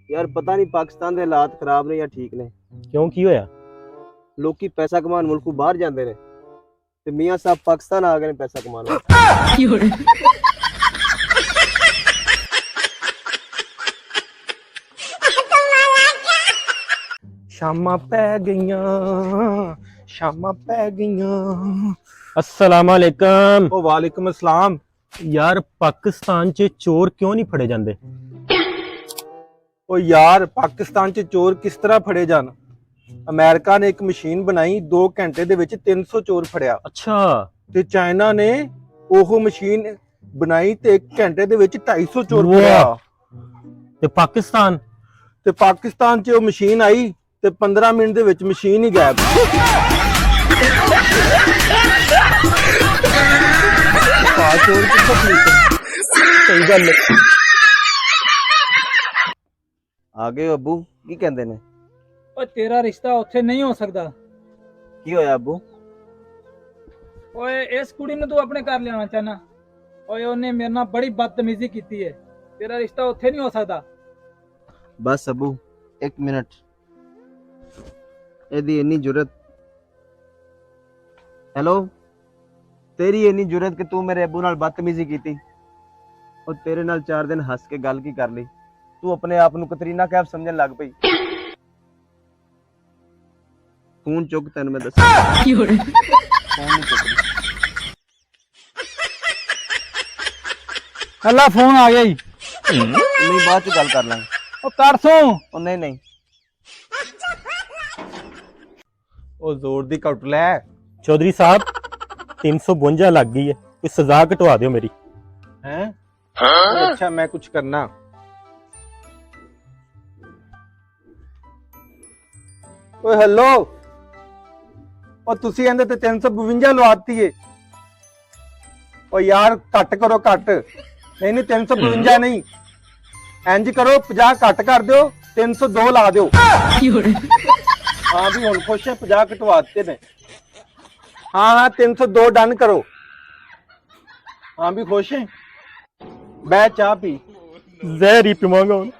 यार पता नहीं पाकिस्तान ਦੇ ਹਾਲਾਤ ਖਰਾਬ ਨੇ ਜਾਂ ਠੀਕ ਨੇ। ਕਿਉਂ ਕੀ ਹੋਇਆ? ਲੋਕੀ ਪੈਸਾ ਕਮਾਉਣ ਮੁਲਕੋਂ ਬਾਹਰ ਜਾਂਦੇ ਨੇ ਤੇ ਮੀਆਂ ਸਾਹਿਬ ਪਾਕਿਸਤਾਨ ਆ ਗਏ ਨੇ ਪੈਸਾ ਕਮਾਉਣ ਵਾਸਤੇ। ਸ਼ਾਮਾਂ ਪੈ ਗਈਆਂ, ਸ਼ਾਮਾਂ ਪੈ ਗਈਆਂ। अस्सलाम वालेकुम। ओ वालेकुम अस्सलाम। यार पाकिस्तान च चोर क्यों नहीं फड़े जाते? ओ यार पाकिस्तान च चोर किस तरह फड़े जान? अमेरिका ने एक मशीन बनाई 2 घंटे दे विच 300 चोर फड़िया। अच्छा। ते चाइना ने ओह मशीन बनाई ते 1 घंटे दे विच 250 चोर वाह। फड़िया। ते पाकिस्तान च ओह मशीन आई ते 15 मिनट दे विच मशीन ही गायब। चोर कित्थों खरीदे? सही गल है। ਆ ਗਏ ਹੋ ਅੱਬੂ ਕੀ ਕਹਿੰਦੇ ਨੇ? ਓਏ ਤੇਰਾ ਰਿਸ਼ਤਾ ਉੱਥੇ ਨਹੀਂ ਹੋ ਸਕਦਾ। ਕੀ ਹੋਇਆ ਅੱਬੂ? ਓਏ ਇਸ ਕੁੜੀ ਨੂੰ ਤੂੰ ਆਪਣੇ ਘਰ ਲਿਆਉਣਾ ਚਾਹਨਾ? ਓਏ ਉਹਨੇ ਮੇਰੇ ਨਾਲ ਬੜੀ ਬਦਤਮੀਜ਼ੀ ਕੀਤੀ ਹੈ। ਤੇਰਾ ਰਿਸ਼ਤਾ ਉੱਥੇ ਨਹੀਂ ਹੋ ਸਕਦਾ। ਬਸ ਅੱਬੂ 1 ਮਿੰਟ। ਇਹਦੀ ਇੰਨੀ ਜੁਰਤ। ਹੈਲੋ, ਤੇਰੀ ਇੰਨੀ ਜੁਰਤ ਕਿ ਤੂੰ ਮੇਰੇ ਅੱਬੂ ਨਾਲ ਬਦਤਮੀਜ਼ੀ ਕੀਤੀ। ਉਹ ਤੇਰੇ ਨਾਲ 4 ਦਿਨ ਹੱਸ ਕੇ ਗੱਲ ਕੀ ਕਰ ਲਈ? ਤੂੰ ਆਪਣੇ ਆਪ ਨੂੰ ਕਤਰੀਨਾ ਕੈਫ ਸਮਝਣ ਲੱਗ ਪਈ। ਫੋਨ ਚੁੱਕ, ਤੈਨੂੰ ਮੈਂ ਦੱਸਾਂ। ਫੋਨ ਨਹੀਂ ਚੁੱਕਦੀ। ਅੱਲਾ ਫੋਨ ਆ ਗਿਆ ਜੀ। ਨਹੀਂ ਬਾਅਦ ਚ ਗੱਲ ਕਰ ਲਾਂਗੇ। ਉਹ ਕਰ ਸੋ। ਉਹ ਨਹੀਂ ਨਹੀਂ ओ जोर दी कट लै। चौधरी साहब 352 लग गई है, कोई सजा कटवा दो मेरी। हैं? अच्छा मैं कुछ करना। ओए हेलो, ओ तुसी कहंदे ते 352 लवाती है। ओ यार कट करो कट। नहीं नहीं 352 नहीं, इंज करो 50 कट कर दो, 302 ला दो। हाँ भी हुण खुश है, 50 कटवा दिते ने। हाँ हाँ 302 डन करो। हाँ भी खुश है। बै चाह पी। जहर ही पिवांगा हुण।